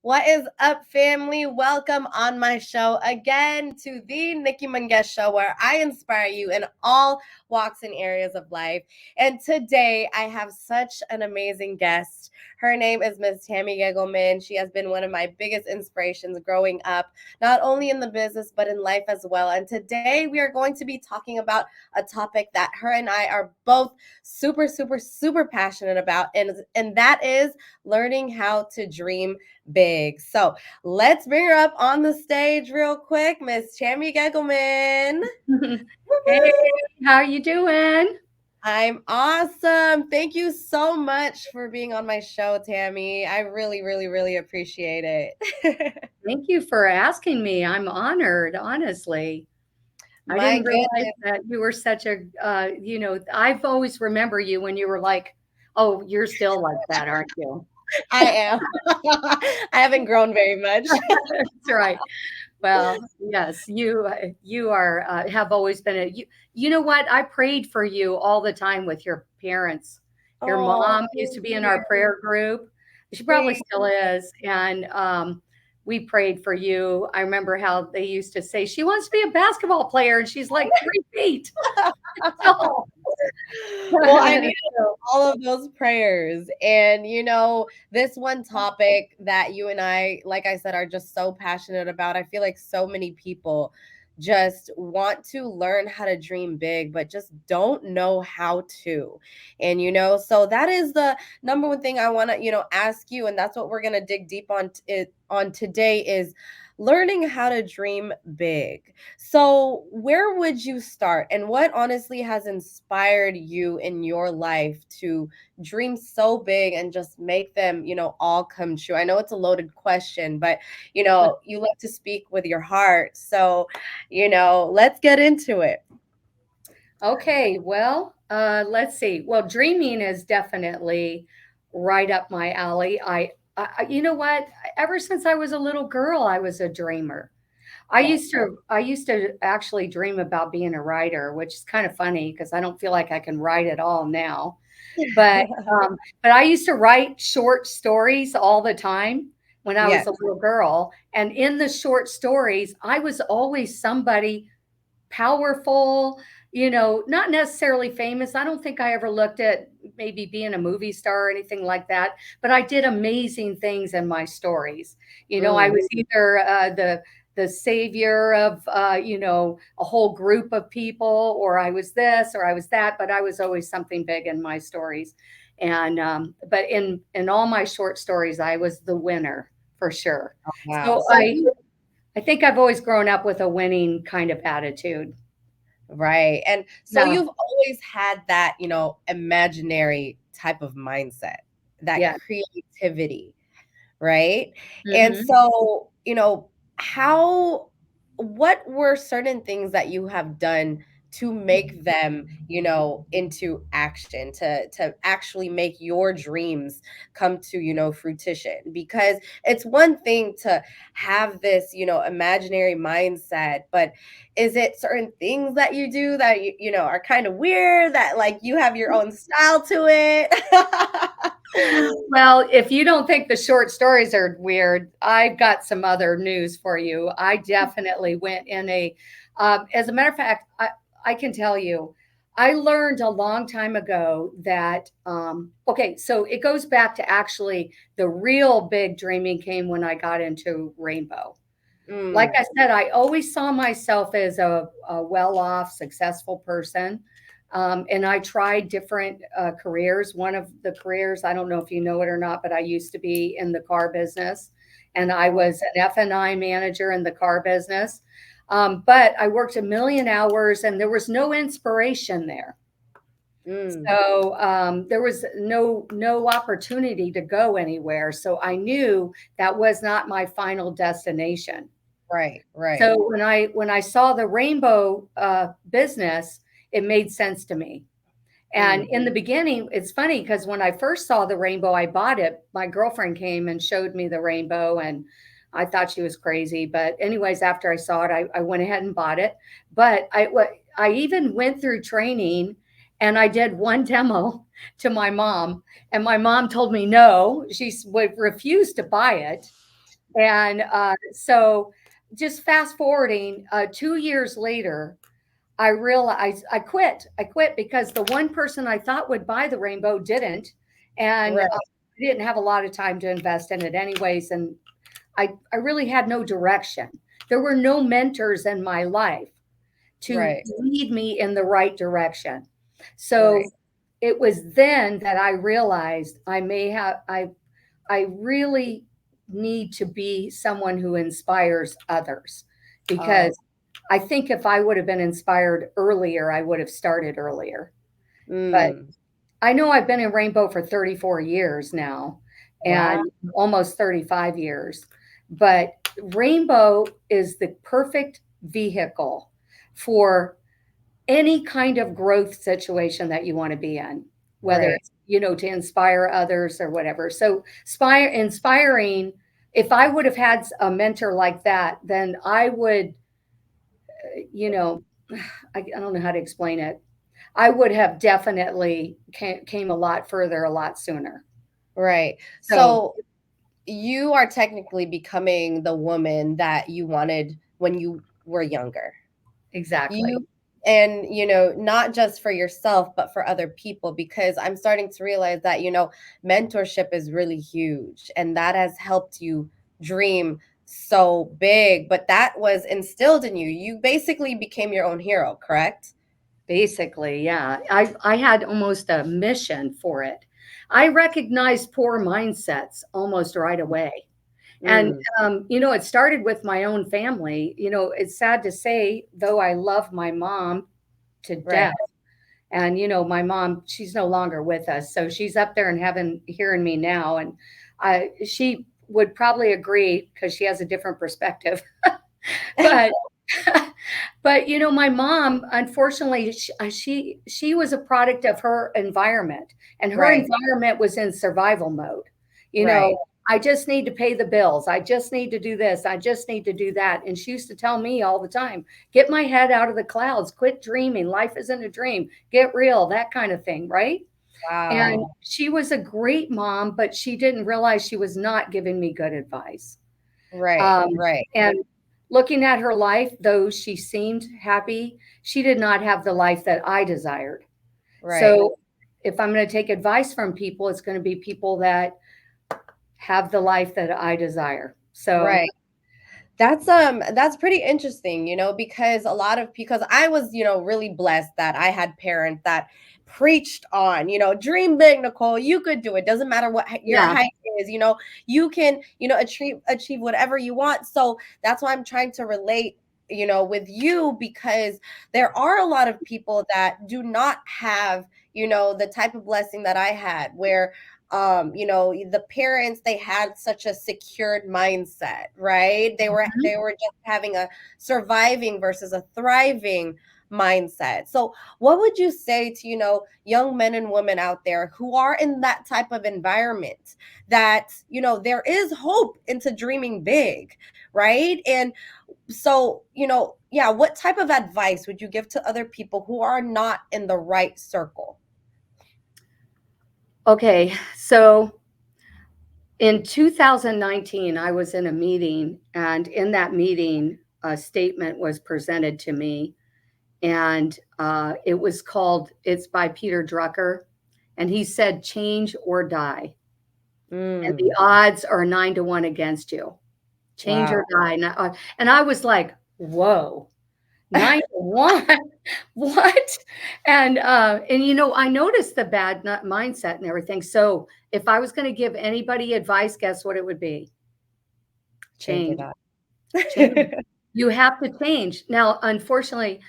What is up, family? Welcome on my show again to the Nikki Mungues show, where I inspire you in all walks and areas of life. And today I have such an amazing guest. Her name is Miss Tami Gegelman. She has been one of my biggest inspirations growing up, not only in the business, but in life as well. And today we are going to be talking about a topic that her and I are both super passionate about, and that is learning how to dream big. So let's bring her up on the stage real quick, Miss Tami Gegelman. Hey, how are you doing? I'm awesome. Thank you so much for being on my show, Tami. I really appreciate it. Thank you for asking me. I'm honored, honestly. I didn't realize that you were such a, I've always remember you when you were like, oh, you're still like that, aren't you? I am. I haven't grown very much. That's right. Well, yes, you are have always been you know what? I prayed for you all the time with your parents. Your mom used to be in our prayer group. She probably still is. And we prayed for you. I remember how they used to say she wants to be a basketball player and she's like 3 feet. Well, I needed all of those prayers. And, this one topic that you and I, like I said, are just so passionate about. I feel like so many people just want to learn how to dream big, but just don't know how to. And, so that is the number one thing I want to, ask you. And that's what we're going to dig deep on today is learning how to dream big. So, where would you start? And what honestly has inspired you in your life to dream so big and just make them, all come true? I know it's a loaded question, but, you like to speak with your heart. So, let's get into it. Okay, well, let's see. Well, dreaming is definitely right up my alley. You know what? Ever since I was a little girl, I was a dreamer. I used to actually dream about being a writer, which is kind of funny because I don't feel like I can write at all now. But but I used to write short stories all the time when I was Yes. a little girl. And in the short stories, I was always somebody powerful, not necessarily famous. I don't think I ever looked at maybe being a movie star or anything like that, but I did amazing things in my stories. I was either the savior of a whole group of people, or I was this or I was that, but I was always something big in my stories. And but in all my short stories, I was the winner for sure. Wow. So I think I've always grown up with a winning kind of attitude. Right. And so Yeah. you've always had that, imaginary type of mindset, that Yeah. creativity, right? And Mhm. so, how what were certain things that you have done to make them, into action, to actually make your dreams come to, fruition? Because it's one thing to have this, imaginary mindset, but is it certain things that you do that are kind of weird, that like you have your own style to it? Well, if you don't think the short stories are weird, I've got some other news for you. I definitely went in as a matter of fact, I can tell you, I learned a long time ago that, okay, so it goes back to actually the real big dreaming came when I got into Rainbow. Like I said, I always saw myself as a well-off, successful person. And I tried different careers. One of the careers, I don't know if you know it or not, but I used to be in the car business, and I was an F&I manager in the car business. But I worked a million hours, and there was no inspiration there. Mm, So there was no opportunity to go anywhere. So I knew that was not my final destination. right, right. So when I saw the rainbow business, it made sense to me. And Mm, in the beginning, it's funny because when I first saw the rainbow, I bought it. My girlfriend came and showed me the rainbow, and I thought she was crazy. But anyways, after I saw it, I went ahead and bought it. But I even went through training, and I did one demo to my mom, and my mom told me no, she would refuse to buy it. And so, just fast forwarding, 2 years later, I realized I quit. I quit because the one person I thought would buy the rainbow didn't, and right, I didn't have a lot of time to invest in it anyways. And I really had no direction. There were no mentors in my life to right, lead me in the right direction. So right. it was then that I realized I really need to be someone who inspires others, Oh, because I think if I would have been inspired earlier, I would have started earlier. But mm, I know I've been in Rainbow for 34 years now, wow. and almost 35 years. But Rainbow is the perfect vehicle for any kind of growth situation that you want to be in, whether Right. it's, to inspire others or whatever. So inspiring, if I would have had a mentor like that, then I would, you know, I don't know how to explain it. I would have definitely came a lot further, a lot sooner. Right. So So you are technically becoming the woman that you wanted when you were younger. exactly. You and not just for yourself but for other people, because I'm starting to realize that mentorship is really huge and that has helped you dream so big, but that was instilled in you. You basically became your own hero, correct? Basically, yeah. I had almost a mission for it. I recognized poor mindsets almost right away. And, Mm, it started with my own family. It's sad to say, though I love my mom to death. right. And, my mom, she's no longer with us. So she's up there in heaven hearing me now. And she would probably agree because she has a different perspective. But but my mom, unfortunately, she was a product of her environment, and her Right, environment was in survival mode. You right. know, I just need to pay the bills. I just need to do this. I just need to do that. And she used to tell me all the time, get my head out of the clouds, quit dreaming. Life isn't a dream. Get real, that kind of thing, right? And Wow. she was a great mom, but she didn't realize she was not giving me good advice. Right, Um, right, and looking at her life, though she seemed happy, she did not have the life that I desired. right, So if I'm going to take advice from people, it's going to be people that have the life that I desire. So right. That's pretty interesting, because I was, really blessed that I had parents that preached on, dream big, Nicole, you could do it. Doesn't matter what your yeah, height is, you can, achieve whatever you want. So that's why I'm trying to relate, with you, because there are a lot of people that do not have, the type of blessing that I had, where the parents, they had such a secured mindset, right? mhm. They were just having a surviving versus a thriving mindset. So what would you say to young men and women out there who are in that type of environment, that there is hope into dreaming big, right? And so yeah, what type of advice would you give to other people who are not in the right circle? Okay. So in 2019, I was in a meeting, and in that meeting, a statement was presented to me, and it was called, it's by Peter Drucker, and he said, change or die. And the Mm, odds are 9 to 1 against you. Change wow. or die. And I was like, whoa, 9 to 1. What? And I noticed the bad mindset and everything. So if I was going to give anybody advice, guess what it would be? Change or Change. die. Change. You have to change. Now, unfortunately,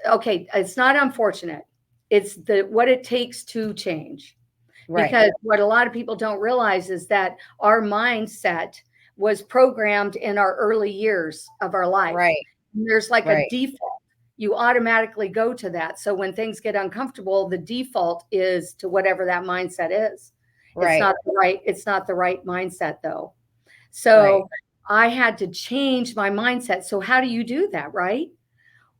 okay, it's not unfortunate. It's what it takes to change. Right. Because what a lot of people don't realize is that our mindset was programmed in our early years of our life. Right. And there's like a Right. default. You automatically go to that. So when things get uncomfortable, the default is to whatever that mindset is. Right. It's not the right mindset though. Right. So I had to change my mindset. So how do you do that, right?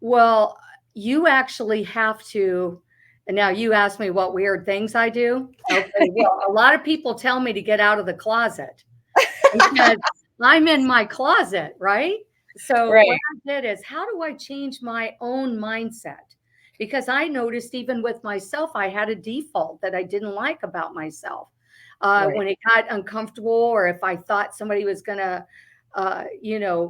Well, you actually have to. And now you ask me what weird things I do. Okay, well, a lot of people tell me to get out of the closet because I'm in my closet, right? So what Right. I did is, how do I change my own mindset? Because I noticed even with myself, I had a default that I didn't like about myself. Right. When it got uncomfortable, or if I thought somebody was going to,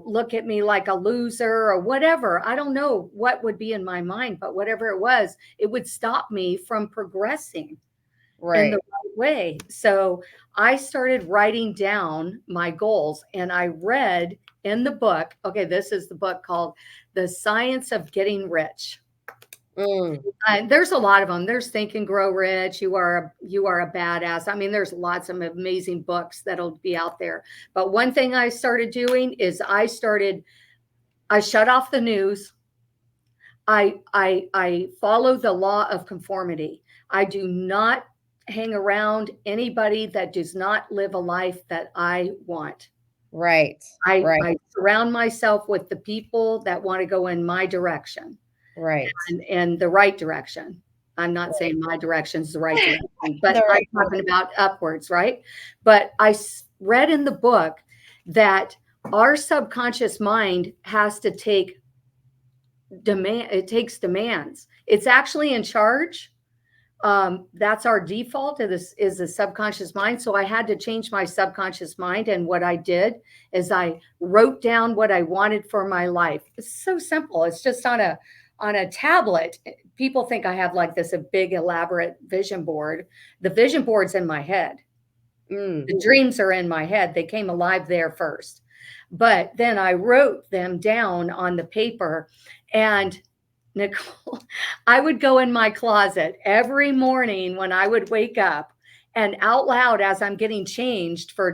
look at me like a loser or whatever. I don't know what would be in my mind, but whatever it was, it would stop me from progressing in the Right. right way. So I started writing down my goals, and I read in the book. Okay, this is the book called The Science of Getting Rich. Mm. There's a lot of them. There's Think and Grow Rich. You are a badass. I mean, there's lots of amazing books that'll be out there. But one thing I started doing is I shut off the news. I follow the law of conformity. I do not hang around anybody that does not live a life that I want. Right. I, Right. I surround myself with the people that want to go in my direction Right. and the right direction. I'm not saying my direction is the right direction, but The I'm right. talking about upwards, right? But read in the book that our subconscious mind has to take it takes demands. It's actually in charge. That's our default. This is the subconscious mind. So I had to change my subconscious mind. And what I did is I wrote down what I wanted for my life. It's so simple. It's just on a tablet. People think I have like a big elaborate vision board. The vision board's in my head. Mm. The dreams are in my head. They came alive there first. But then I wrote them down on the paper. And Nicole, I would go in my closet every morning when I would wake up, and out loud as I'm getting changed for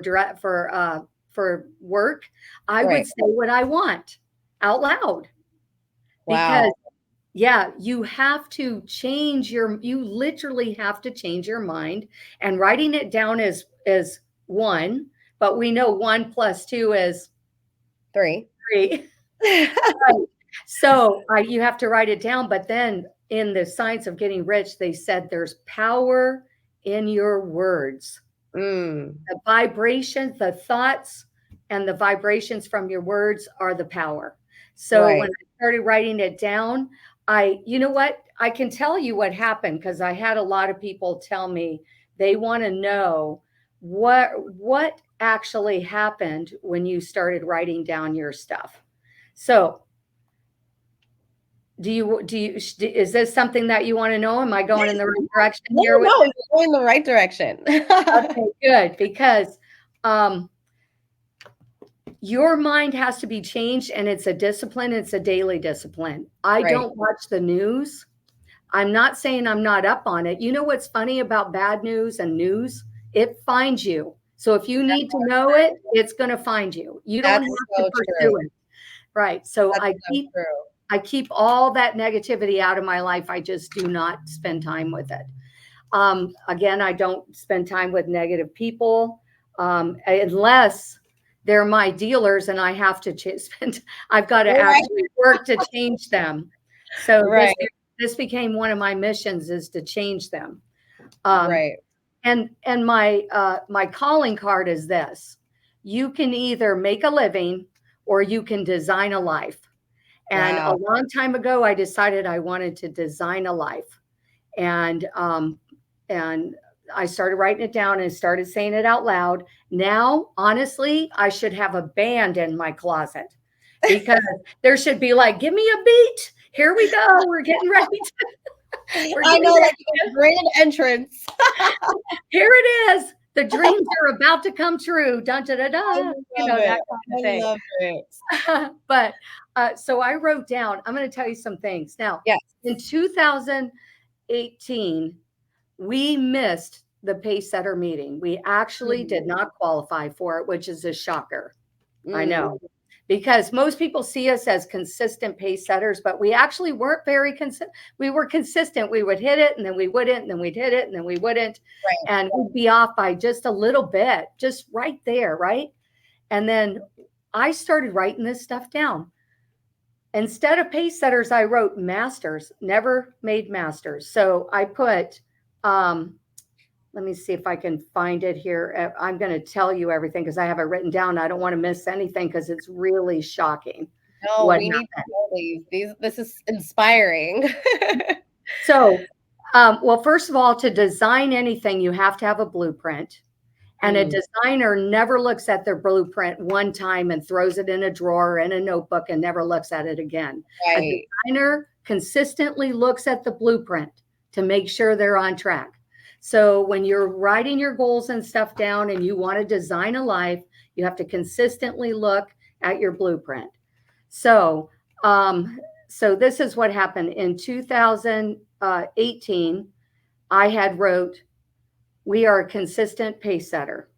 work, I would Right. say what I want out loud. Because Wow. yeah, you literally have to change your mind, and writing it down is one, but we know 1 + 2 is 3. 3. Right. So you have to write it down. But then in the Science of Getting Rich, they said there's power in your words. Mm. The vibrations, the thoughts, and the vibrations from your words are the power. So when Right. I started writing it down, you know what? I can tell you what happened, because I had a lot of people tell me they want to know what actually happened when you started writing down your stuff. So is this something that you want to know? Am I going in the right direction No, here with no, it? you're going the right direction. Okay, good. Because your mind has to be changed, and it's a discipline. It's a daily discipline. I Right. don't watch the news. I'm not saying I'm not up on it. You know what's funny about bad news and news? It finds you. So if you need to know it, it's going to find you. You don't That's have to so pursue true. it. Right. So That's so true. I keep all that negativity out of my life. I just do not spend time with it. Again, I don't spend time with negative people unless they're my dealers and I have to spend. I've got to Right. actually work to change them. So Right. this became one of my missions, is to change them. Um, Right. and my calling card is this: you can either make a living or you can design a life. And a Wow. long time ago, I decided I wanted to design a life. And I started writing it down and started saying it out loud. Now, honestly, I should have a band in my closet, because there should be like, give me a beat. Here we go. We're getting ready we're I getting know, ready. like a grand entrance. Here it is. The dreams are about to come true. Dun, da, da, I da. love That it. kind of I thing. love it. But so I wrote down, I'm going to tell you some things. Now, Yes. in 2000, 2018, we missed the pace setter meeting. We actually did Mhm. not qualify for it, which is a shocker. I Mm, know, because most people see us as consistent pace setters, but we actually weren't very consistent. We were consistent. We would hit it and then we wouldn't, and then we'd hit it and then we wouldn't. right. And we'd be off by just a little bit, just right there, right? And then I started writing this stuff down. Instead of pace setters, I wrote masters, never made masters. So I put, um, let me see if I can find it here. I'm going to tell you everything because I have it written down. I don't want to miss anything because it's really shocking No, what we need to happened. know these. This is inspiring. So, well, first of all, to design anything, you have to have a blueprint. And a Mm, designer never looks at their blueprint one time and throws it in a drawer in a notebook and never looks at it again. A right. designer consistently looks at the blueprint to make sure they're on track. So when you're writing your goals and stuff down and you want to design a life, you have to consistently look at your blueprint. So, um, so this is what happened in 2018. I had wrote, "We are a consistent pace setter.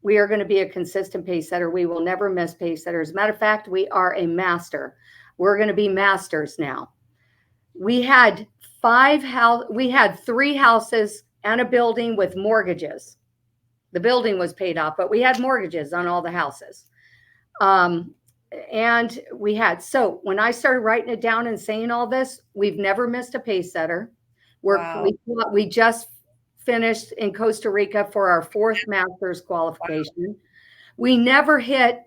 We are going to be a consistent pace setter. We will never miss pace setters. As a matter of fact, we are a master. We're going to be masters now." We had we had 3 houses and a building with mortgages. The building was paid off, but we had mortgages on all the houses. Um, and we had, so when I started writing it down and saying all this, we've never missed a pace setter. Wow. We just finished in Costa Rica for our 4th master's Wow. qualification. We never hit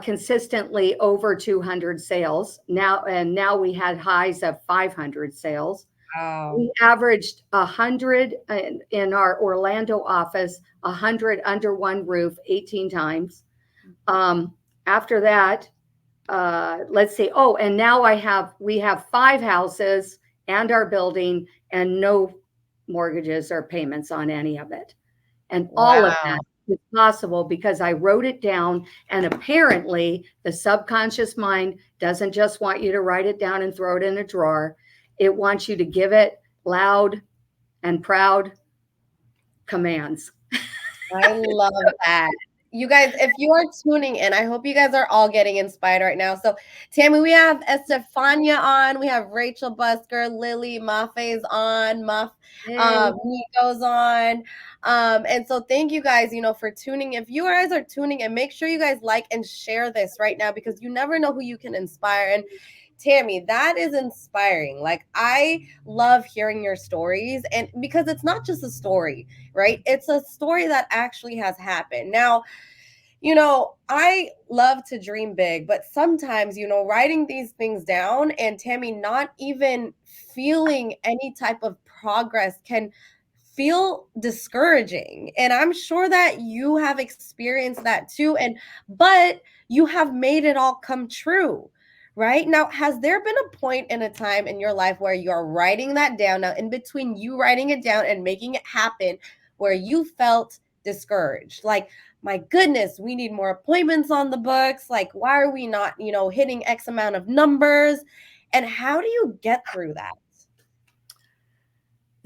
consistently over 200 sales. Now we had highs of 500 sales. Wow. We averaged 100 in our Orlando office, 100 under one roof 18 times. Um, After that, let's see. Oh, and now we have 5 houses and our building and no mortgages or payments on any of it. And all of Wow. that is possible because I wrote it down. And apparently, the subconscious mind doesn't just want you to write it down and throw it in a drawer, it wants you to give it loud and proud commands. I love that. You guys, if you are tuning in, I hope you guys are all getting inspired right now. So, Tammy, we have Estefania on, we have Rachel Busker, Lily Maffe's on, Hey. Nico's on. And so thank you guys, for tuning. If you guys are tuning in, make sure you guys like and share this right now because you never know who you can inspire. And Tammy, that is inspiring. Like, I love hearing your stories, and because it's not just a story, right? It's a story that actually has happened. Now, I love to dream big, but sometimes, writing these things down and Tammy not even feeling any type of progress can feel discouraging. And I'm sure that you have experienced that too. But you have made it all come true. Right now, has there been a point in a time in your life where you're writing that down? Now, in between you writing it down and making it happen, where you felt discouraged? Like, my goodness, we need more appointments on the books. Like, why are we not, hitting X amount of numbers? And how do you get through that?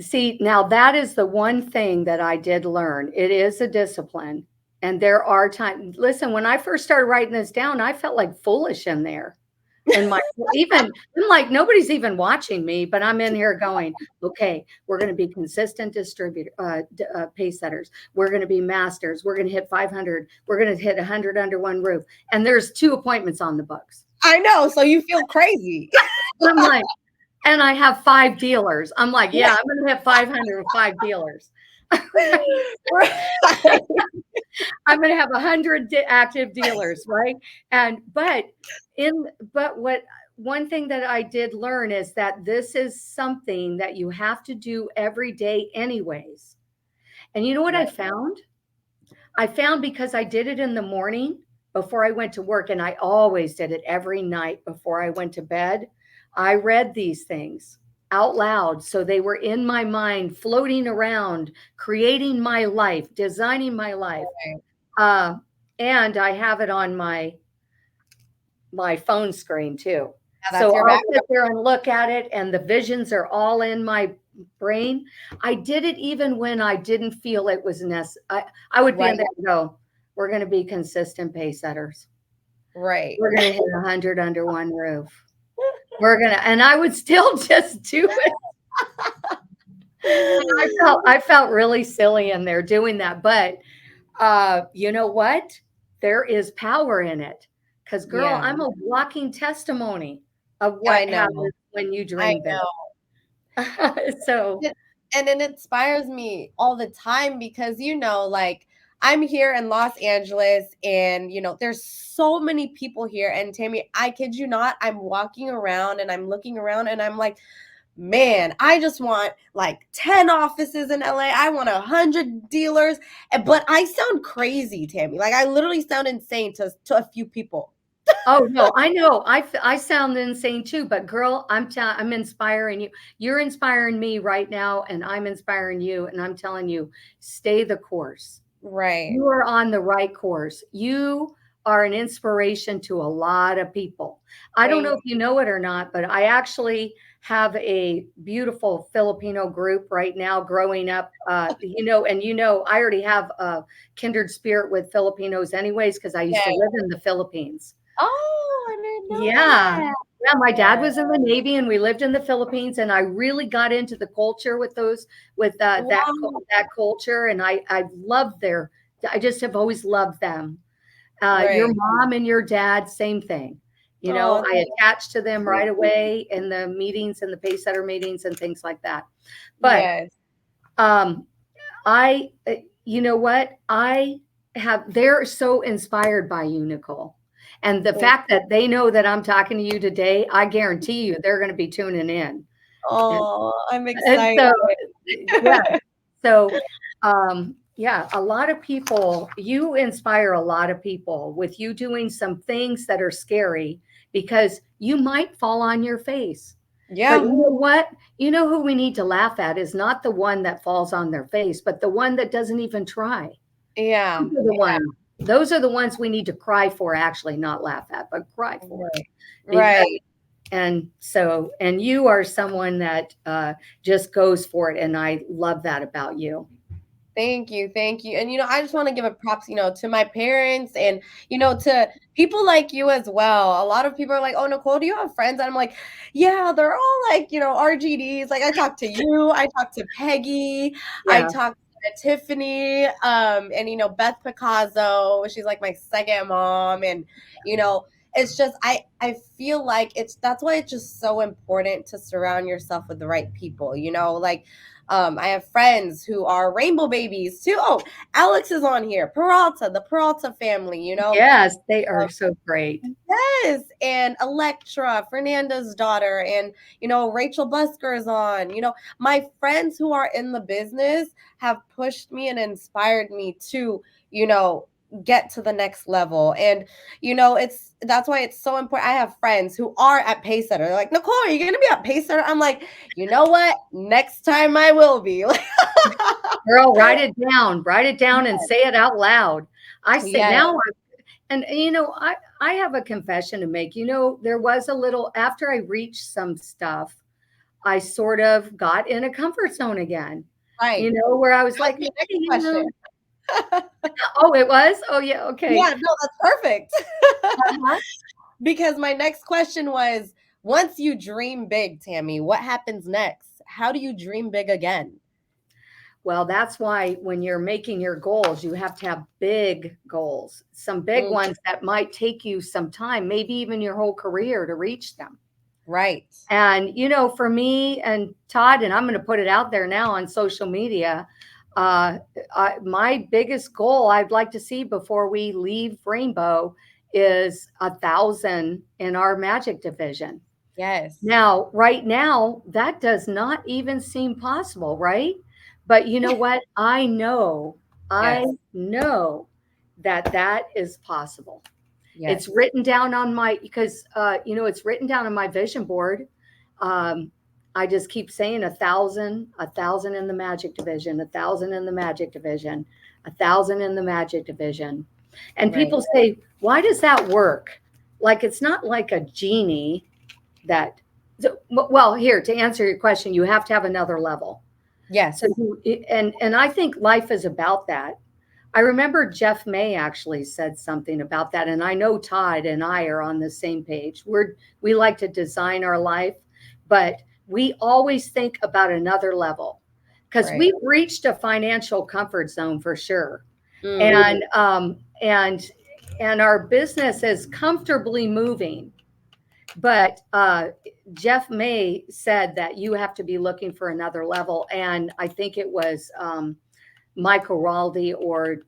See, now that is the one thing that I did learn. It is a discipline. And there are times, listen, when I first started writing this down, I felt like foolish in there. And I'm like, nobody's even watching me, but I'm in here going, okay, we're going to be consistent distributor, pace setters. We're going to be masters. We're going to hit 500. We're going to hit 100 under one roof. And there's 2 appointments on the books. I know. So you feel crazy. I'm like, and I have 5 dealers. I'm like, yeah, I'm going to hit 500 with 5 dealers. Right. I'm going to have 100 active dealers, right? And but what one thing that I did learn is that this is something that you have to do every day anyways. And you know what I Right. found? I found because I did it in the morning before I went to work, and I always did it every night before I went to bed. I read these things out loud. So they were in my mind, floating around, creating my life, designing my life. Uh, and I have it on my phone screen too. Yeah, that's So your I'll back. sit there and look at it, and the visions are all in brain. I did it even when I didn't feel it was necessary. I would be in Right. there and go, we're going to be consistent pace setters. Right. We're going to hit 100 under one roof. We're going to, and I would still just do it. I felt really silly in there doing that. But you know what? There is power in it. Because, girl, Yeah. I'm a walking testimony of I what know. happens when you I dream big. know. So, And it inspires me all the time because, like I'm here in Los Angeles and, there's so many people here. And Tammy, I kid you not, I'm walking around and I'm looking around and I'm like, man, I just want like 10 offices in LA. I want 100 dealers. But I sound crazy, Tammy. Like I literally sound insane to a few people. oh no, I know. I sound insane too, but girl, I'm inspiring you. You're inspiring me right now, and I'm inspiring you. And I'm telling you, stay the course. Right. You are on the right course. You are an inspiration to a lot of people. I don't know Thank if you know it or not, but I actually have a beautiful Filipino group right now growing up. I already have a kindred spirit with Filipinos, anyways, because I used to you. live in the Philippines. Oh, I didn't know Yeah. that. Yeah, my dad was in the Navy and we lived in the Philippines, and I really got into the culture with Wow. that culture, and I love their I just have always loved them. Your Right. mom and your dad, same thing. Oh, I attached to them thank right you. away in the meetings and the pace setter meetings and things like that. But Yes. um, you know what? They're so inspired by you, Nicole. And the Thank fact that they know that I'm talking to you today, I guarantee you they're going to be tuning in. And, Oh, I'm and excited. so, yeah. So, yeah, a lot of people, you inspire a lot of people with you doing some things that are scary because you might fall on your face. But Yeah. you know what? You know who we need to laugh at is not the one that falls on their face, but the one that doesn't even try. Yeah. Those are the ones. Those are the ones we need to cry for, actually, not laugh at, but cry for. Right. Because Right. and you are someone that just goes for it, and I love that about you. Thank you. Thank you. And I just want to give a props, to my parents and, to people like you as well. A lot of people are like, "Oh, Nicole, do you have friends?" And I'm like, "Yeah, they're all like, RGDs." Like I talk to you, I talk to Peggy, I Yeah. talk to Tiffany, and Beth Picasso. She's like my second mom. And, you know, it's just I feel like that's why it's just so important to surround yourself with the right people, like I have friends who are rainbow babies too. Oh, Alex is on here. Peralta, the Peralta family. Yes, they are so great. Yes, and Electra, Fernanda's daughter, and Rachel Busker is on. My friends who are in the business have pushed me and inspired me to, you know, get to the next level. And that's why it's so important. I have friends who are at Pacesetter. They're like, "Nicole, are you gonna be at Pacesetter?" I'm like, you know what? Next time I will be. Girl, write it down and say it out loud. I say Yes, now, and I have a confession to make. There was a little after I reached some stuff, I sort of got in a comfort zone again. right. Where I was That was like, my hey, next question. oh, it was? Oh, yeah, okay. Yeah, no, that's perfect. Uh-huh. Because my next question was, once you dream big, Tammy, what happens next? How do you dream big again? Well, that's why when you're making your goals, you have to have big goals, some big Mm, ones that might take you some time, maybe even your whole career to reach them. right. And, for me and Todd, and I'm going to put it out there now on social media, uh, my biggest goal I'd like to see before we leave Rainbow is 1,000 in our magic division. Yes. Now, right now, that does not even seem possible, right? But you know what? I Yes. know that that is possible. It's Yes. written down on my because it's written down on my vision board. Um, I just keep saying 1,000, 1,000 in the magic division, 1,000 in the magic division, 1,000 in the magic division. And Right. people say, why does that work? Like it's not like a genie that So, well, here to answer your question, you have to have another level. So, Yes. and I think life is about that. I remember Jeff May actually said something about that, and I know Todd and I are on the same page. We like to design our life, but we always think about another level because Right. we've reached a financial comfort zone for sure, Mm, and our business is comfortably moving. But Jeff May said that you have to be looking for another level, and I think it was Michael Raldi or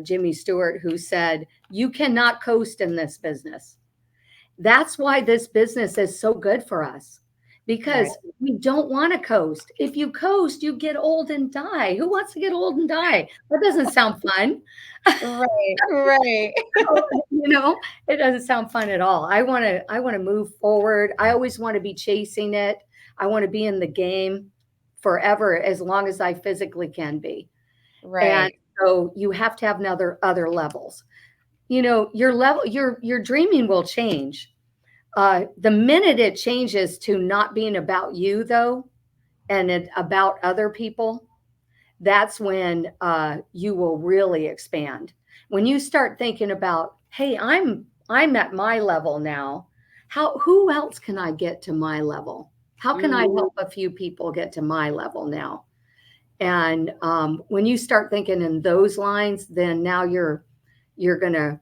Jimmy Stewart who said, you cannot coast in this business. That's why this business is so good for us right. because we don't want to coast. If you coast, you get old and die. Who wants to get old and die? That doesn't sound fun. Right. Right. You know, it doesn't sound fun at all. I want to move forward. I always want to be chasing it. I want to be in the game forever as long as I physically can be. And Right. so you have to have another other levels. You know, your level, your dreaming will change. The minute it changes to not being about you, though, and it about other people, that's when you will really expand. When you start thinking about, hey, I'm at my level now. How who else can I get to my level? How can I Mm, help a few people get to my level now? And when you start thinking in those lines, then now you're gonna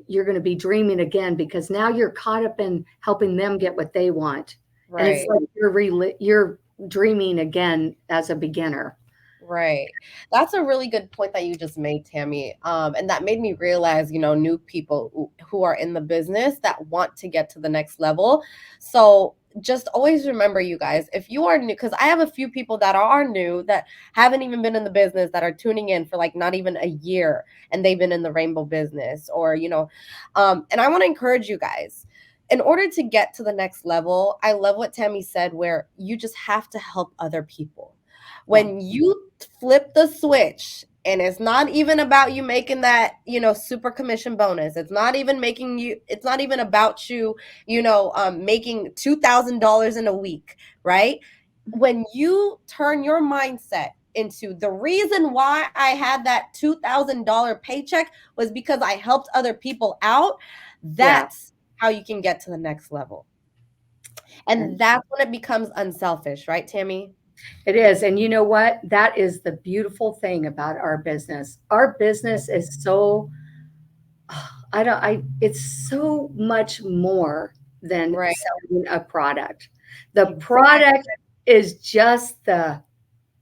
you're gonna be dreaming again because now you're caught up in helping them get what they want, and it's right. like you're dreaming again as a beginner. Right. That's a really good point that you just made, Tammy. And that made me realize, new people who are in the business that want to get to the next level. So just always remember, you guys, if you are new, because I have a few people that are new that haven't even been in the business that are tuning in for like not even a year and they've been in the rainbow business or, and I want to encourage you guys. In order to get to the next level, I love what Tammy said, where you just have to help other people Yeah, when you flip the switch and it's not even about you making that super commission bonus, it's not even about you making $2,000 in a week, right? When you turn your mindset into the reason why I had that $2,000 paycheck was because I helped other people out, yeah, that's how you can get to the next level. and And that's when it becomes unselfish, right, Tammy? it is. And you know what? That is the beautiful thing about our business. Our business is so I don't I it's so much more than Right. selling a product. The Exactly. product is just the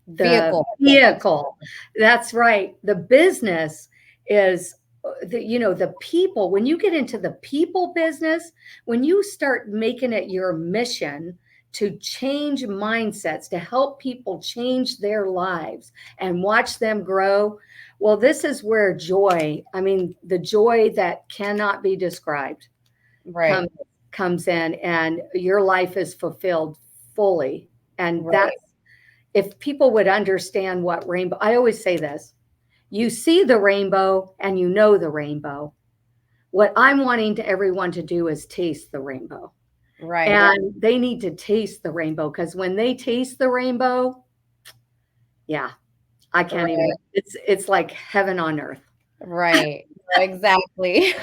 Vehicle. vehicle. That's right. The business is the people. When you get into the people business, when you start making it your mission to change mindsets, to help people change their lives and watch them grow, well, this is where joy, I mean, the joy that cannot be described Right. comes comes in, and your life is fulfilled fully. And Right. that's if people would understand what rainbow, I always say this, you see the rainbow and you know the rainbow. What I'm wanting to everyone to do is taste the rainbow. Right. And they need to taste the rainbow because when they taste the rainbow, yeah, I can't even, Right. it's like heaven on earth. Right. No, exactly.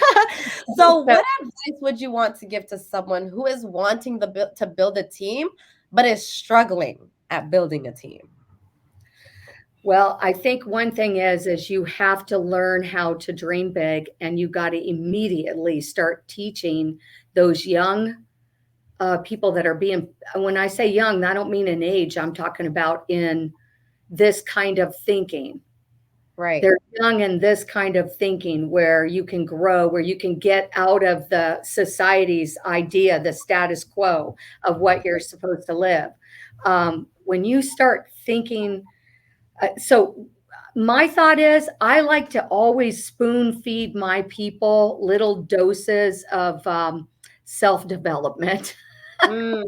So, So, what advice would you want to give to someone who is wanting to build a team, but is struggling at building a team? well, I think one thing is you have to learn how to dream big and you got to immediately start teaching those young people that are being, when I say young, I don't mean in age, I'm talking about in this kind of thinking. Right. They're young in this kind of thinking where you can grow, where you can get out of the society's idea, the status quo of what you're supposed to live. When you start thinking, so my thought is I like to always spoon feed my people little doses of self development. Mm.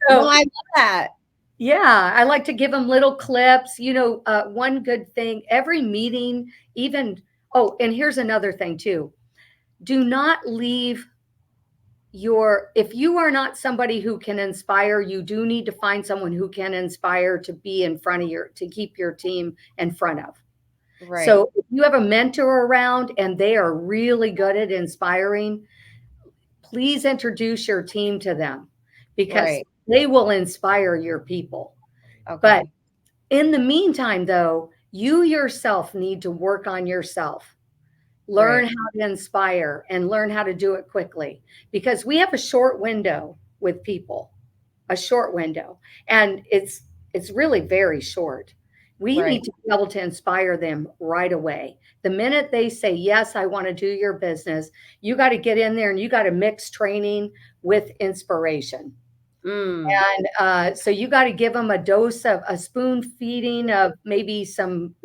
No, So I love that. yeah, I like to give them little clips. One good thing, every meeting, even, oh, and here's another thing too. Do not leave if you are not somebody who can inspire, you do need to find someone who can inspire to be in front of to keep your team in front of. Right. So if you have a mentor around and they are really good at inspiring, please introduce your team to them because Right. they will inspire your people. But Okay. in the meantime, though, you yourself need to work on yourself. Learn Right. how to inspire and learn how to do it quickly because we have a short window with people, a short window, and it's really very short. We Right. need to be able to inspire them right away. The minute they say, yes, I want to do your business, you got to get in there and you got to mix training with inspiration. Mm. And so you got to give them a dose of a spoon feeding of maybe some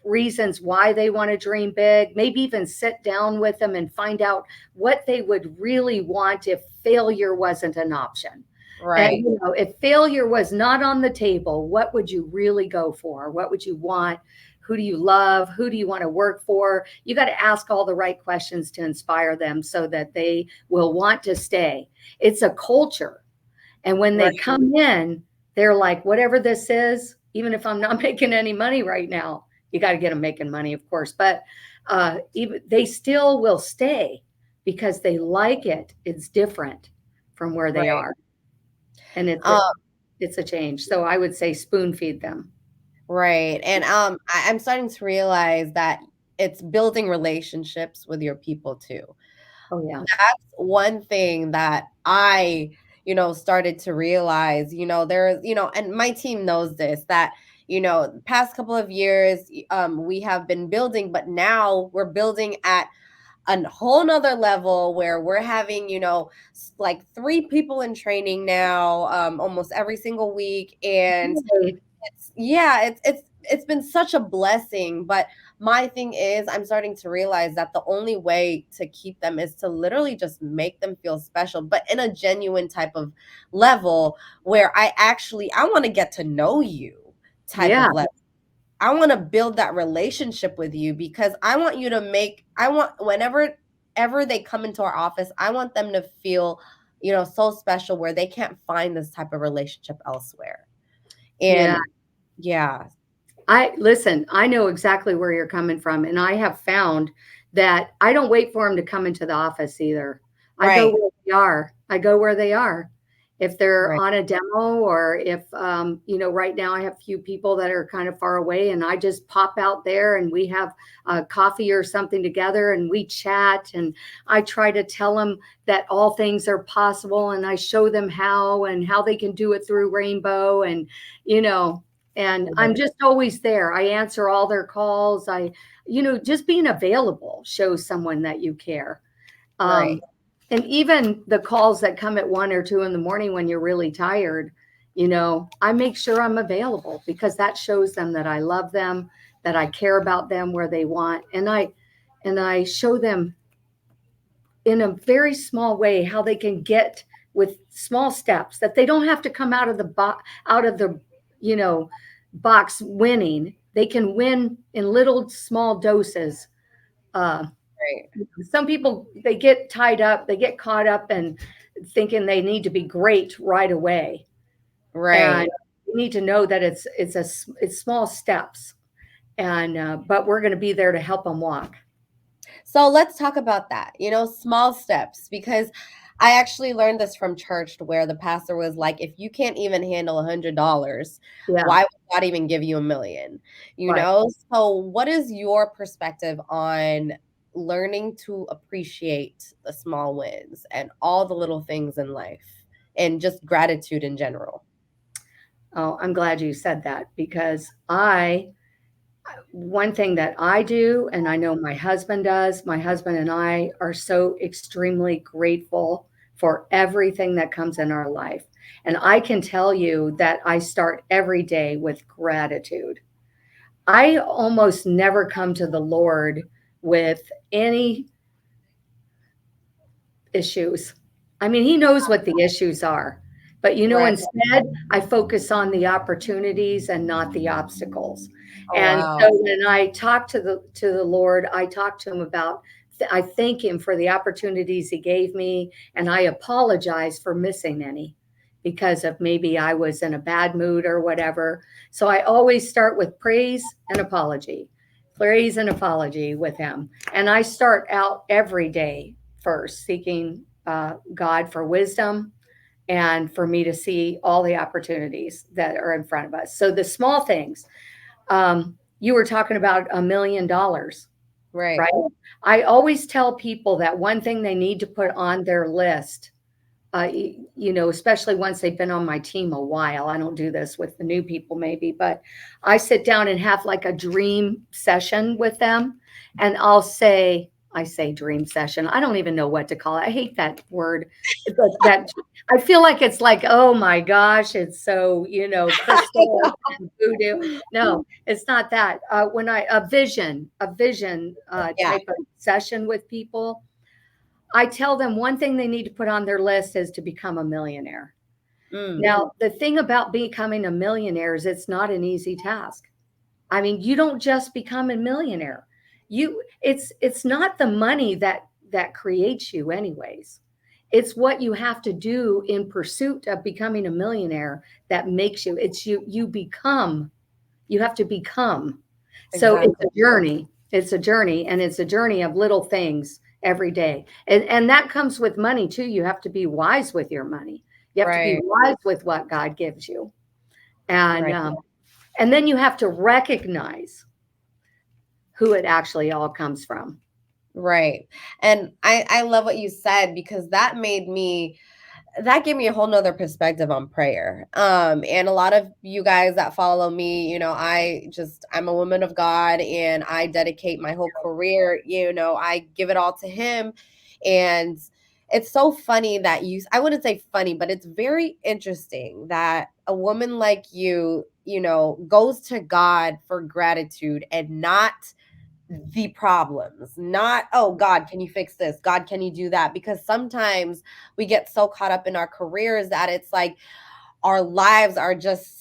reasons why they want to dream big. Maybe even sit down with them and find out what they would really want if failure wasn't an option. And Right. if failure was not on the table, what would you really go for? What would you want? Who do you love? Who do you want to work for? You got to ask all the right questions to inspire them so that they will want to stay. It's a culture, and when they Right. come in, they're like, whatever this is, even if I'm not making any money right now, you got to get them making money, of course, but even they still will stay because they like it. It's different from where they Right. are. And Um, it's a change. So I would say spoon feed them. right. And I'm starting to realize that it's building relationships with your people too. Oh, yeah. That's one thing that I, started to realize, there's, and my team knows this, that, past couple of years, we have been building, but now we're building at a whole nother level where we're having, like 3 people in training now, almost every single week. And Really? it's been such a blessing, but my thing is I'm starting to realize that the only way to keep them is to literally just make them feel special, but in a genuine type of level where I want to get to know you type Yeah. of level. I want to build that relationship with you because I want whenever ever they come into our office, I want them to feel, so special where they can't find this type of relationship elsewhere. Yeah. And yeah. I know exactly where you're coming from. And I have found that I don't wait for them to come into the office either. I go Right. where they are. I go where they are. If they're Right. on a demo or if, right now I have a few people that are kind of far away and I just pop out there and we have coffee or something together and we chat and I try to tell them that all things are possible and I show them how and how they can do it through Rainbow and, you know, and I'm Right. just always there. I answer all their calls. Just being available shows someone that you care. Right. Um, and even the calls that come at 1 or 2 in the morning when you're really tired, I make sure I'm available because that shows them that I love them, that I care about them where they want. And I show them in a very small way how they can get with small steps that they don't have to come out of the you know box winning. They can win in little small doses. uh, Right. some people, they get tied up, they get caught up and thinking they need to be great right away, and Right. you need to know that it's small steps, and but we're going to be there to help them walk. So let's talk about that, small steps, because I actually learned this from church where the pastor was like, if you can't even handle $100, Yeah. why would God even give you 1 million? Right. So what is your perspective on learning to appreciate the small wins and all the little things in life and just gratitude in general? Oh, I'm glad you said that because I one thing that I do, and I know my husband and I are so extremely grateful for everything that comes in our life. And I can tell you that I start every day with gratitude. I almost never come to the Lord with any issues. I mean, He knows what the issues are. But Right. instead, I focus on the opportunities and not the obstacles. Oh, And wow. so when I talk to the Lord, I talk to him about I thank him for the opportunities he gave me, and I apologize for missing any because of maybe I was in a bad mood or whatever. So I always start with praise and apology with him. And I start out every day first seeking God for wisdom and for me to see all the opportunities that are in front of us. So the small things, you were talking about $1 million, Right. right? I always tell people that one thing they need to put on their list, especially once they've been on my team a while. I don't do this with the new people, maybe, but I sit down and have like a dream session with them. And I say dream session. I don't even know what to call it. I hate that word. That I feel like it's like, oh my gosh, it's so, crystal and voodoo. No, it's not that. When a vision Yeah. type of session with people, I tell them one thing they need to put on their list is to become a millionaire. Mm, Now, the thing about becoming a millionaire is it's not an easy task. I mean, you don't just become a millionaire. It's not the money that creates you anyways. It's what you have to do in pursuit of becoming a millionaire that makes you. It's you have to become. So it's exactly. a journey. It's a journey, and it's a journey of little things every day. And that comes with money too. You have to be wise with your money. You have to be Right. wise with what God gives you. And Right. and then you have to recognize who it actually all comes from. Right. And I love what you said because that gave me a whole nother perspective on prayer. And a lot of you guys that follow me, I'm a woman of God and I dedicate my whole career, I give it all to him. And it's so funny that I wouldn't say funny, but it's very interesting that a woman like you goes to God for gratitude and not the problems, not, oh, God, can you fix this? God, can you do that? Because sometimes we get so caught up in our careers that it's like our lives are just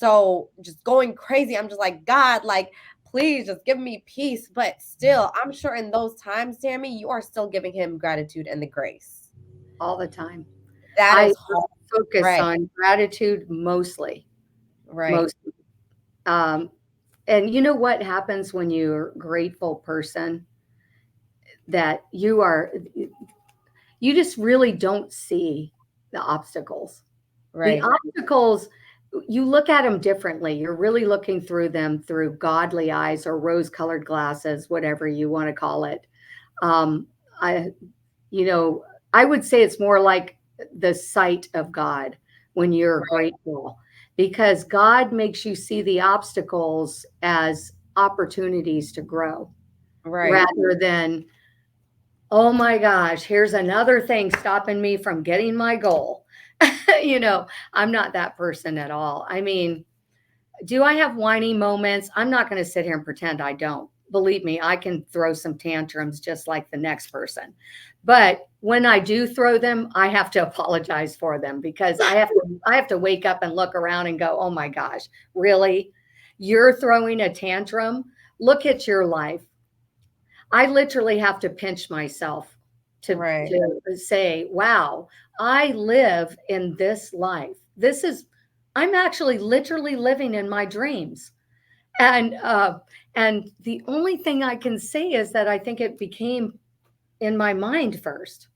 going crazy. I'm just like, God, like, please just give me peace. But still, I'm sure in those times, Tammy, you are still giving him gratitude and the grace. All the time. That I is hard. focus Right, on gratitude mostly. right, Most. Um, and you know what happens when you're a grateful person? That you just really don't see the obstacles. The right, obstacles, you look at them differently. You're really looking through them through godly eyes or rose-colored glasses, whatever you want to call it. Um, I, you know, I would say it's more like the sight of God when you're grateful, because God makes you see the obstacles as opportunities to grow right, rather than, oh my gosh, here's another thing stopping me from getting my goal. I'm not that person at all. I mean, do I have whiny moments? I'm not going to sit here and pretend I don't. Believe me, I can throw some tantrums just like the next person. But when I do throw them, I have to apologize for them because I have to wake up and look around and go, "Oh my gosh, really? You're throwing a tantrum? Look at your life." I literally have to pinch myself right, to say, "Wow, I live in this life. I'm actually literally living in my dreams." And and the only thing I can say is that I think it became in my mind first.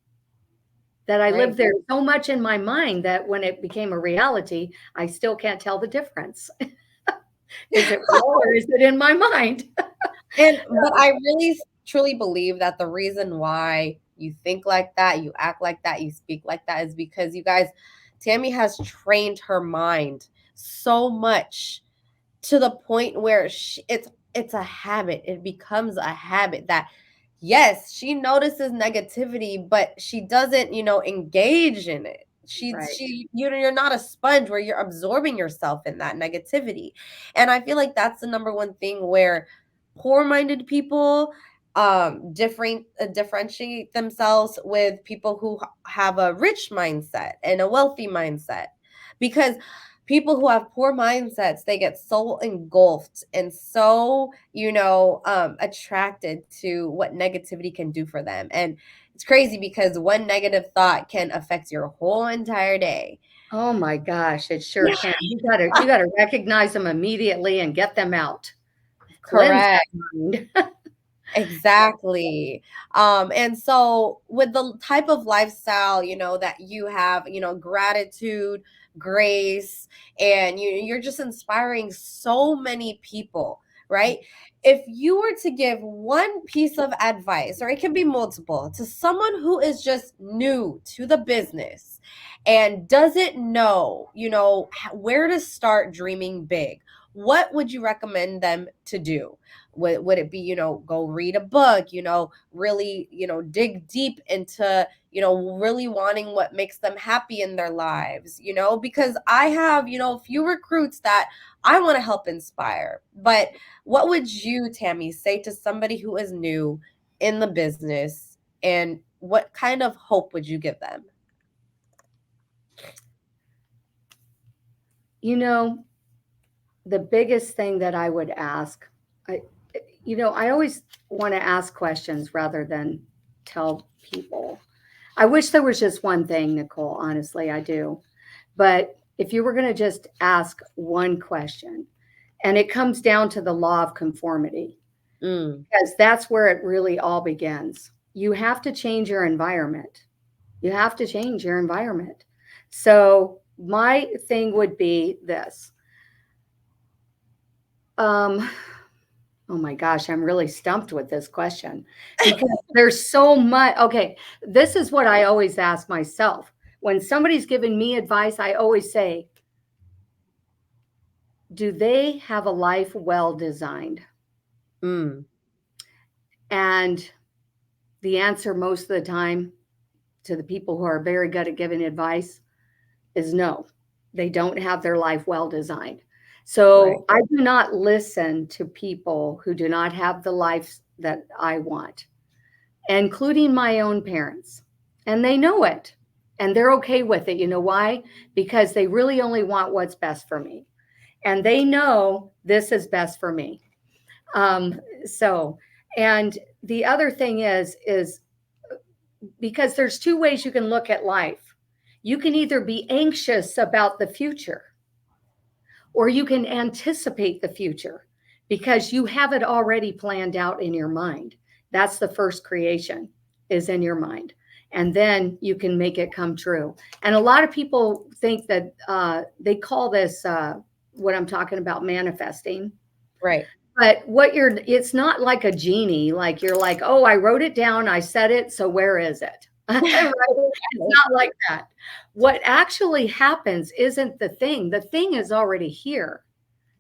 That I right. lived there so much in my mind that when it became a reality, I still can't tell the difference. Is it real or is it in my mind? But I really truly believe that the reason why you think like that, you act like that, you speak like that is because you guys, Tammy has trained her mind so much to the point where it's a habit. It becomes a habit that yes, she notices negativity, but she doesn't, engage in it. Right, You're not a sponge where you're absorbing yourself in that negativity. And I feel like that's the number one thing where poor-minded people differentiate themselves with people who have a rich mindset and a wealthy mindset because people who have poor mindsets, they get so engulfed and so, attracted to what negativity can do for them. And it's crazy because one negative thought can affect your whole entire day. Oh my gosh, it sure Yeah. can. You gotta recognize them immediately and get them out. Cleanse Correct. that mind. Exactly. And so with the type of lifestyle, that you have, gratitude, grace, and you're just inspiring so many people, right? If you were to give one piece of advice, or it can be multiple, to someone who is just new to the business and doesn't know, where to start dreaming big, what would you recommend them to do? Would it be, go read a book, really, dig deep into, really wanting what makes them happy in their lives, because I have, a few recruits that I want to help inspire. But what would you, Tami, say to somebody who is new in the business, and what kind of hope would you give them? You know, the biggest thing that I would ask, I, I always want to ask questions rather than tell people. I wish there was just one thing, Nicole. Honestly, I do. But if you were going to just ask one question, and it comes down to the law of conformity, Mm, because that's where it really all begins. You have to change your environment. You have to change your environment. So, my thing would be this. Um, oh my gosh, I'm really stumped with this question because there's so much. Okay, this is what I always ask myself. When somebody's giving me advice, I always say, do they have a life well designed? mm, And the answer most of the time to the people who are very good at giving advice is no, they don't have their life well designed. right. So I do not listen to people who do not have the life that I want, including my own parents. And they know it and they're okay with it. You know why? Because they really only want what's best for me. And they know this is best for me. So, and the other thing is because there's two ways you can look at life. You can either be anxious about the future or you can anticipate the future because you have it already planned out in your mind. That's the first creation is in your mind. And then you can make it come true. And a lot of people think that they call this what I'm talking about manifesting. Right. But it's not like a genie, like you're like, oh, I wrote it down, I said it, so where is it? Right? It's not like that. What actually happens isn't the thing is already here.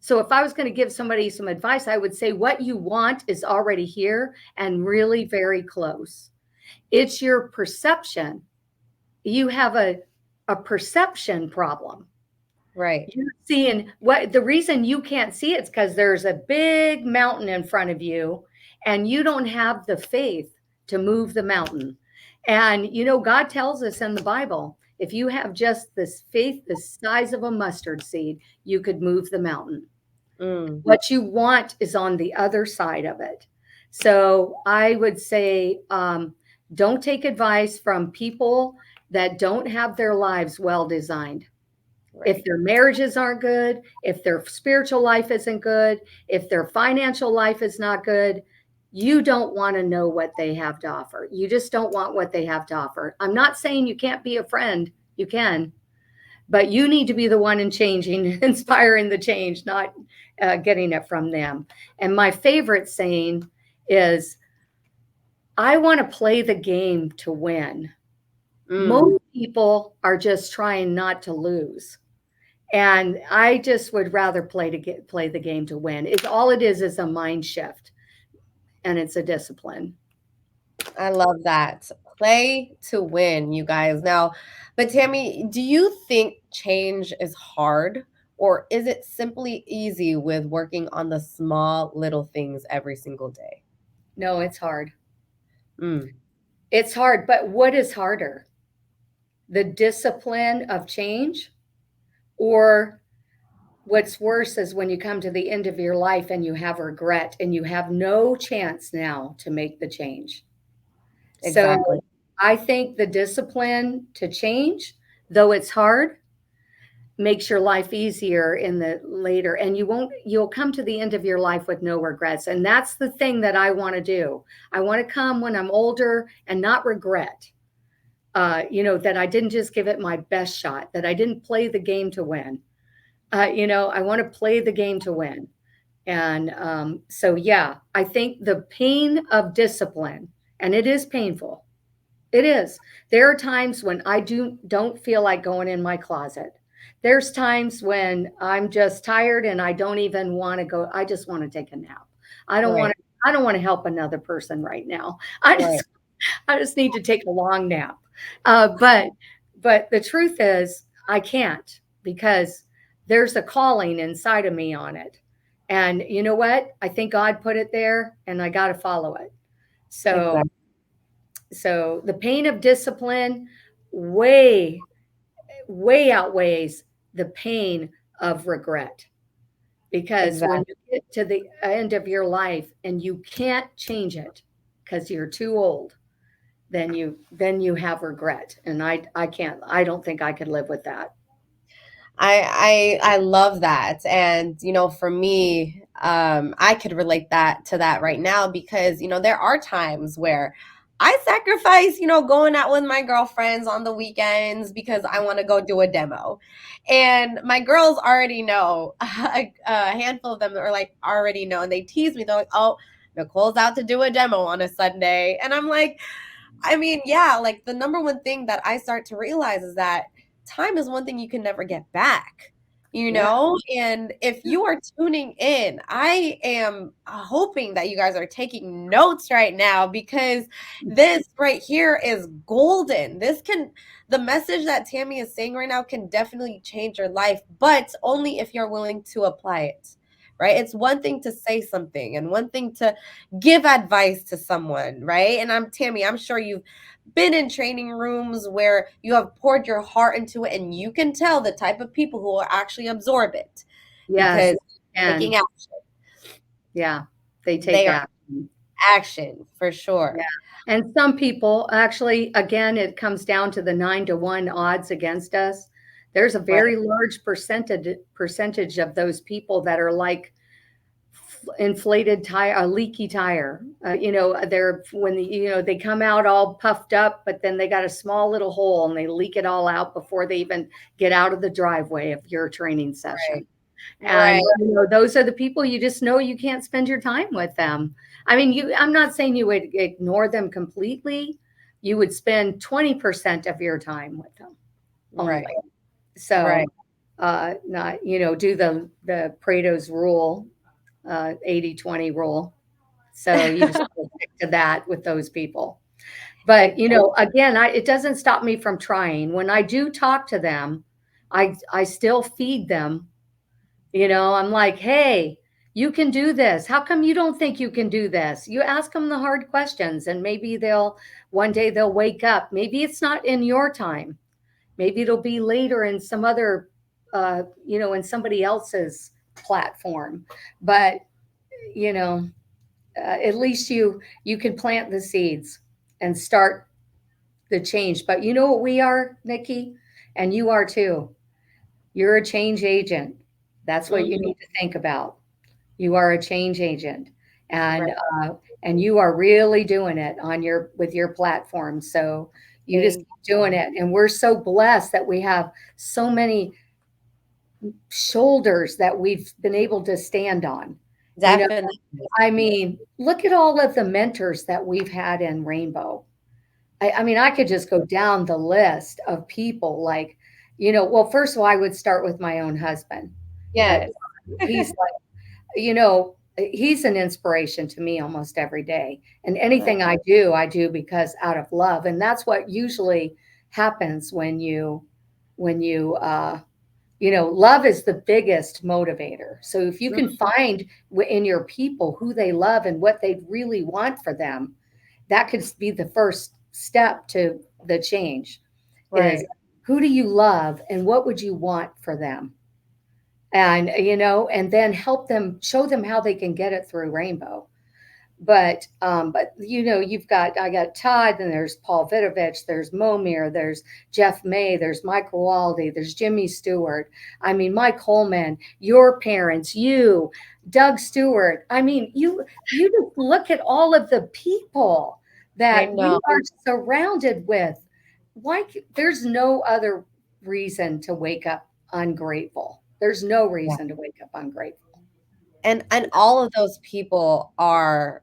So if I was going to give somebody some advice, I would say what you want is already here and really very close. It's your perception. You have a perception problem. Right. You're seeing what the reason you can't see it's because there's a big mountain in front of you and you don't have the faith to move the mountain. And God tells us in the Bible, if you have just this faith the size of a mustard seed, you could move the mountain. Mm, What you want is on the other side of it. So I would say, don't take advice from people that don't have their lives well designed. If right. their marriages aren't good, if their spiritual life isn't good, if their financial life is not good, you don't want to know what they have to offer. You just don't want what they have to offer. I'm not saying you can't be a friend. You can, but you need to be the one in changing, inspiring the change, not getting it from them. And my favorite saying is, I want to play the game to win. Mm, Most people are just trying not to lose. And I just would rather play the game to win. It's all it is a mind shift and it's a discipline. I love that. Play to win, you guys. Now, but Tami, do you think change is hard, or is it simply easy with working on the small little things every single day? No, it's hard. Mm, It's hard, but what is harder? The discipline of change or what's worse is when you come to the end of your life and you have regret and you have no chance now to make the change. So Exactly. I think the discipline to change, though it's hard, makes your life easier in the later, and you'll come to the end of your life with no regrets. And that's the thing that I want to do. I want to come when I'm older and not regret, that I didn't just give it my best shot, that I didn't play the game to win. I want to play the game to win. And so, yeah, I think the pain of discipline, and it is painful. It is. There are times when I don't feel like going in my closet. There's times when I'm just tired and I don't even want to go. I just want to take a nap. I don't want Right. to. I don't want to help another person right now. I Right. just I just need to take a long nap. But the truth is, I can't, because there's a calling inside of me on it. And you know what? I think God put it there, and I got to follow it. So Exactly. so the pain of discipline way way outweighs the pain of regret, because when Exactly. you get to the end of your life and you can't change it because you're too old, then you have regret. And I can't. I don't think I could live with that. I love that. And for me, I could relate that to that right now because there are times where I sacrifice, going out with my girlfriends on the weekends because I want to go do a demo. And my girls already know, a handful of them are like already know, and they tease me. They're like, "Oh, Nicole's out to do a demo on a Sunday." And I'm like, I mean, yeah, like the number one thing that I start to realize is that time is one thing you can never get back, Yeah. And if you are tuning in, I am hoping that you guys are taking notes right now because this right here is golden. The message that Tammy is saying right now can definitely change your life, but only if you're willing to apply it. Right? It's one thing to say something and one thing to give advice to someone, right? And Tammy, I'm sure you've been in training rooms where you have poured your heart into it and you can tell the type of people who will actually absorb it Yes. because And taking action. yeah, they take They are action. action for Yeah. sure. And some people actually, again, it comes down to the 9-to-1 odds against us. There's a Right, very large percentage of those people that are like inflated tire, a leaky tire. They're when they come out all puffed up, but then they got a small little hole and they leak it all out before they even get out of the driveway of your training right, session. And right, those are the people you just know you can't spend your time with them. I mean, I'm not saying you would ignore them completely. You would spend 20% of your time with them only. right, So, right. not, do the Pareto's rule, 80-20 rule. So you just stick to that with those people. But, Exactly. again, it doesn't stop me from trying. When I do talk to them, I still feed them. I'm like, hey, you can do this. How come you don't think you can do this? You ask them the hard questions, and maybe one day they'll wake up. Maybe it's not in your time. Maybe it'll be later in some other, in somebody else's platform. But, you know, at least you can plant the seeds and start the change. But you know what we are, Nikki, and you are too. You're a change agent. That's what you Mhm. need to think about. You are a change agent, and Right. uh, and you are really doing it with your platform. So you just Thank keep doing it, and we're so blessed that we have so many shoulders that we've been able to stand on. You know, Definitely. I mean, look at all of the mentors that we've had in Rainbow. I mean, I could just go down the list of people like, well, first of all, I would start with my own husband. Uh, Yes. he's he's an inspiration to me almost every day. And anything I do because out of love. And that's what usually happens when you love is the biggest motivator. So if you can find in your people who they love and what they really want for them, that could be the first step to the change is Right. who do you love and what would you want for them? and and then help them, show them how they can get it through Rainbow. But you've got, I got Todd, and there's Paul Vidovich, there's Momir, there's Jeff May, there's Michael Waldy, there's Jimmy Stewart. I mean, Mike Coleman, your parents, you, Doug Stewart. I mean, you just look at all of the people I that we know. are surrounded with. There's no other reason to wake up ungrateful. There's no reason to wake up ungrateful. And all of those people are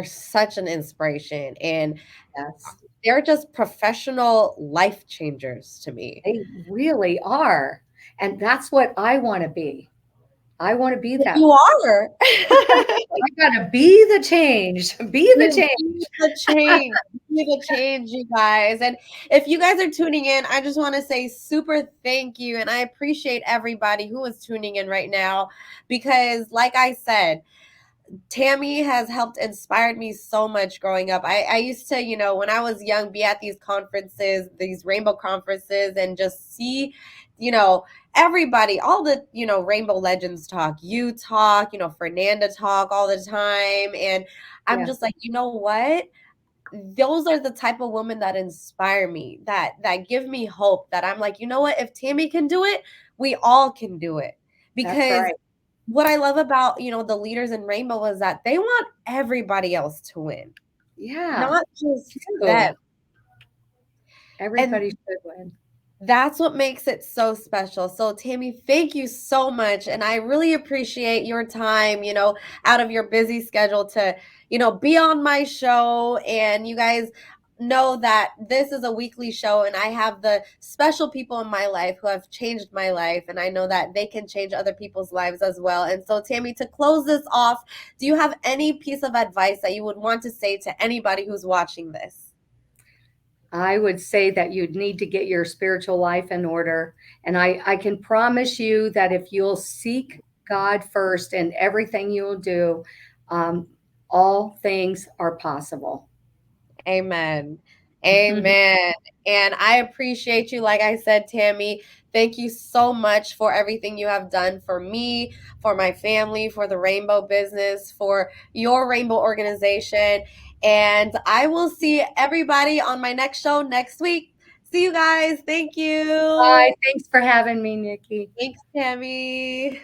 such an inspiration, and Yes. they're just professional life changers to me. They really are. And that's what I want to be. I want to be that. You are. I got to be the change. Be the You be change. the change. Be the change, you guys. And if you guys are tuning in, I just want to say super thank you. And I appreciate everybody who is tuning in right now because, like I said, Tami has helped inspired me so much growing up. I used to, when I was young, be at these conferences, these rainbow conferences, and just see, you know, everybody, all the, rainbow legends talk. You talk, Fernanda talk all the time. And I'm Yeah, just like, you know what? Those are the type of women that inspire me, that give me hope, that I'm like, you know what? If Tami can do it, we all can do it. that's Because right. what I love about, the leaders in Rainbow is that they want everybody else to win, Yeah. not just them. True. And Everybody should win. that's what makes it so special. So, Tami, thank you so much. And I really appreciate your time, out of your busy schedule to, be on my show. And you guys know that this is a weekly show, and I have the special people in my life who have changed my life. And I know that they can change other people's lives as well. And so, Tami, to close this off, do you have any piece of advice that you would want to say to anybody who's watching this? I would say that you'd need to get your spiritual life in order. And I can promise you that if you'll seek God first in everything you'll do, um, all things are possible. Amen. Amen. And I appreciate you. Like I said, Tami, thank you so much for everything you have done for me, for my family, for the Rainbow business, for your Rainbow organization. And I will see everybody on my next show next week. See you guys. Thank Bye. you. Thanks for having me, Nikki. Thanks, Tammy.